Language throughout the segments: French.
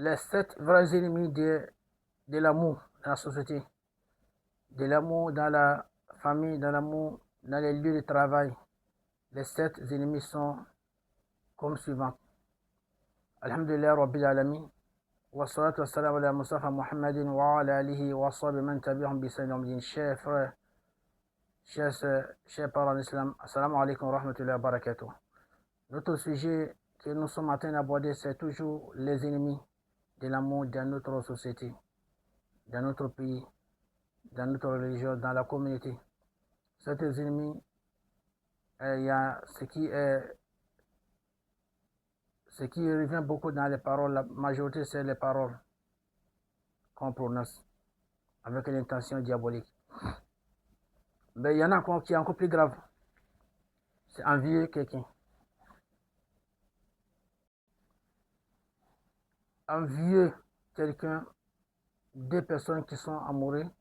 les 7 vrais ennemis de l'amour dans la société, de l'amour dans la famille, dans l'amour dans les lieux de travail. Les 7 ennemis sont comme suivant. Alhamdulillah Rabbil Alamin. Wassalatu wassalamu ala Mustafa Muhammadin wa ala alihi wa sahbihi man tabi'ahum bi ihsan. Chers frères, chers sœurs, chers parents d'Islam, assalamu alaikum wa rahmatullahi wa barakatuh. Notre sujet que nous sommes en train d'aborder, c'est toujours les ennemis de l'amour dans notre société, dans notre pays, dans notre religion, dans la communauté. Ces ennemis, il y a ce qui revient beaucoup dans les paroles. La majorité, c'est les paroles qu'on prononce avec l'intention diabolique. Mais il y en a encore qui est encore plus grave. C'est envier quelqu'un. Envier quelqu'un, deux personnes qui sont amoureuses,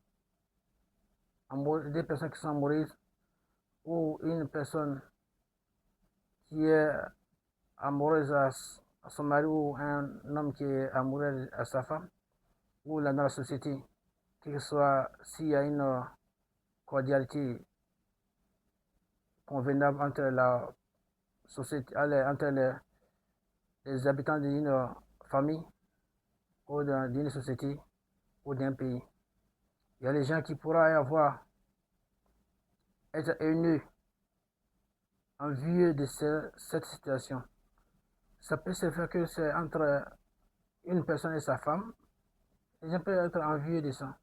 ou une personne qui est amoureuse à son mari, ou un homme qui est amoureux à sa femme, ou dans la société, que ce soit s'il y a une cordialité convenable entre la société, entre les habitants d'une famille, ou d'une société, ou d'un pays. Il y a les gens qui pourraient être haineux, envieux de cette situation. Ça peut se faire que c'est entre une personne et sa femme. Les gens peuvent être envieux de ça.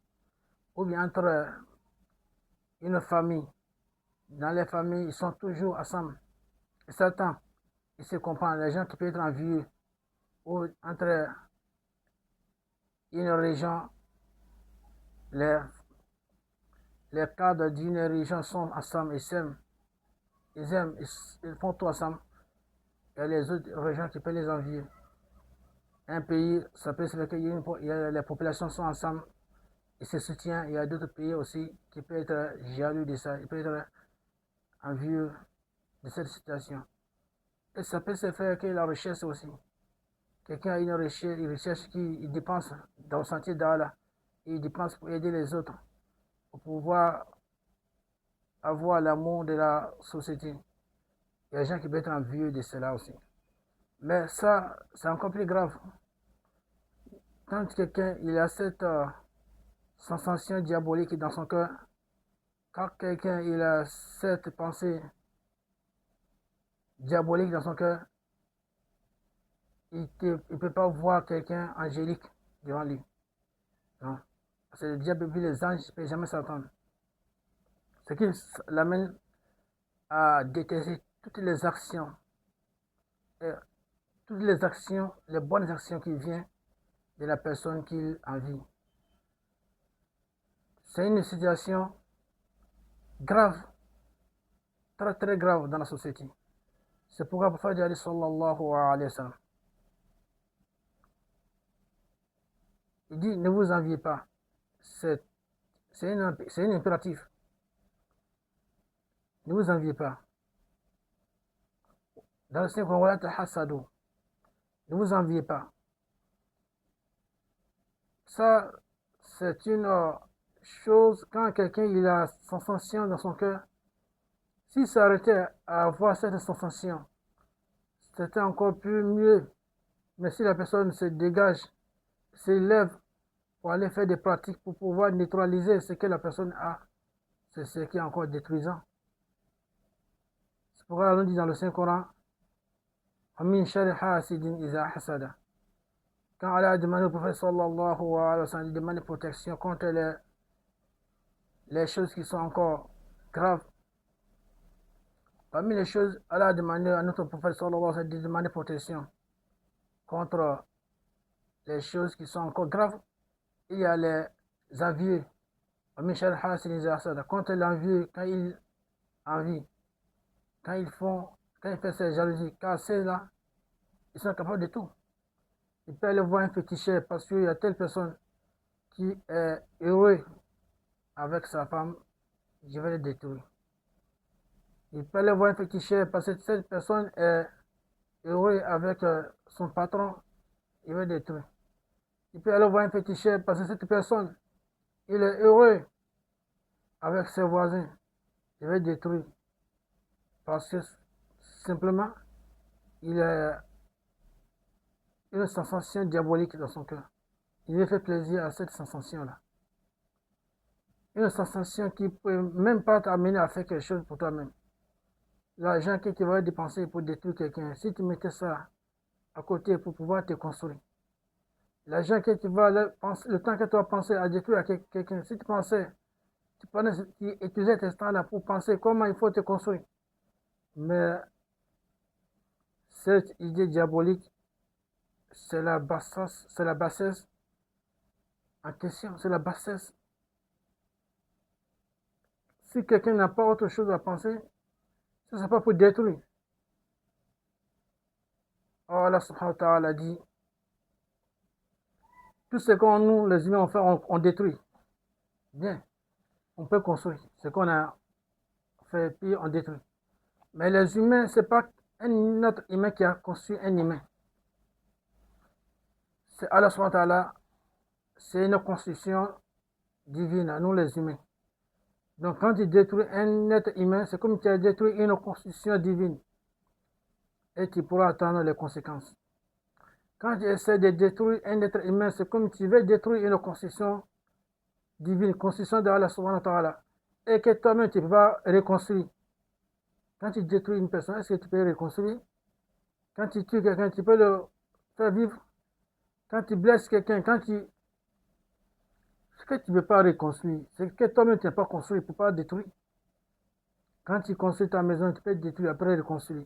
Ou bien entre une famille. Dans les familles, ils sont toujours ensemble. Et certains, ils se comprennent. Les gens qui peuvent être envieux. Ou entre une région, les cadres d'une région sont ensemble, ils s'aiment. Ils font tout ensemble. Il y a les autres régions qui peuvent les envier. Un pays, ça peut se faire que les populations sont ensemble, ils se soutiennent. Il y a d'autres pays aussi qui peuvent être jaloux de ça, ils peuvent être envieux de cette situation. Et ça peut se faire que la richesse aussi. Quelqu'un a une richesse qu'il dépense dans le sentier d'Allah, il dépense pour aider les autres, pour pouvoir avoir l'amour de la société. Il y a des gens qui peuvent être envieux de cela aussi. Mais ça, c'est encore plus grave. Quand quelqu'un il a cette sensation diabolique dans son cœur, quand quelqu'un il a cette pensée diabolique dans son cœur, il ne peut pas voir quelqu'un angélique devant lui. Non. Parce que le diable et les anges ne peuvent jamais s'entendre. Ce qui l'amène à détester toutes les actions, les bonnes actions qui viennent de la personne qu'il envie. C'est une situation grave, très très grave dans la société. C'est pourquoi le prophète dit sallallahu alayhi wa sallam, il dit ne vous enviez pas. C'est un impératif. Ne vous enviez pas. Dans le Seigneur, ne vous enviez pas. Ça, c'est une chose, quand quelqu'un il a sensation dans son cœur, s'il s'arrêtait à avoir cette sensation, c'était encore plus mieux. Mais si la personne se dégage, s'élève pour aller faire des pratiques pour pouvoir neutraliser ce que la personne a, c'est ce qui est encore détruisant. C'est pourquoi on dit dans le Saint-Coran, Amin shari hasidin iza hasada. Quand Allah a demandé au prophète sallallahu alayhi wa sallam de demander protection contre les choses qui sont encore graves, parmi les choses, Allah a demandé à notre prophète sallallahu alayhi wa sallam de demander protection contre les choses qui sont encore graves. Il y a les envieux. Contre l'envieux, quand il envie, quand il fait ses jalousies, car ceux-là, ils sont capables de tout. Il peut aller voir un féticheur parce qu'il y a telle personne qui est heureux avec sa femme, je vais le détruire. Il peut aller voir un féticheur parce que cette personne est heureux avec son patron, il va le détruire. Il peut aller voir un féticheur parce que cette personne, il est heureux avec ses voisins. Il va être détruit parce que simplement, il a une sensation diabolique dans son cœur. Il veut faire plaisir à cette sensation-là. Une sensation qui ne peut même pas t'amener à faire quelque chose pour toi-même. L'argent que tu vas dépenser pour détruire quelqu'un, si tu mettais ça à côté pour pouvoir te construire, l'argent que tu vas, le temps que tu vas penser à détruire quelqu'un, si tu pensais, tu utilisais tes temps-là pour penser comment il faut te construire. Mais cette idée diabolique, c'est la bassesse en question, c'est la bassesse. Si quelqu'un n'a pas autre chose à penser, ce n'est pas pour détruire. Oh, Allah subhanahu wa ta'ala dit, tout ce que nous, les humains, on fait, on détruit. Bien, on peut construire. Ce qu'on a fait, puis on détruit. Mais les humains, ce n'est pas un autre humain qui a construit un humain. C'est Allah subhanahu wa ta'ala, c'est une construction divine à nous les humains. Donc quand tu détruis un être humain, c'est comme si tu as détruit une construction divine. Et tu pourras attendre les conséquences. Quand tu essaies de détruire un être humain, c'est comme si tu veux détruire une construction divine, construction de Allah subhanahu wa ta'ala. Et que toi-même tu ne peux pas reconstruire. Quand tu détruis une personne, est-ce que tu peux reconstruire? Quand tu tues quelqu'un, tu peux le faire vivre. Quand tu blesses quelqu'un, ce que tu ne peux pas reconstruire, c'est que toi-même tu n'as pas construit, tu ne peux pas détruire. Quand tu construis ta maison, tu peux détruire, après reconstruire.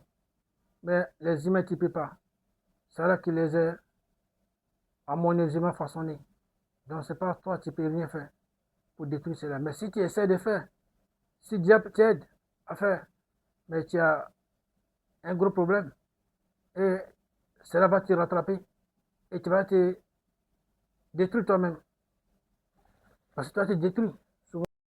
Mais les humains, tu ne peux pas. C'est là qu'il les a harmonieusement façonnés. Donc, c'est pas toi, tu ne peux rien faire pour détruire cela. Mais si tu essaies de faire, si Dieu t'aide à faire, mais tu as un gros problème, et cela va te rattraper, et tu vas te détruire toi-même. Parce que toi, tu détruis.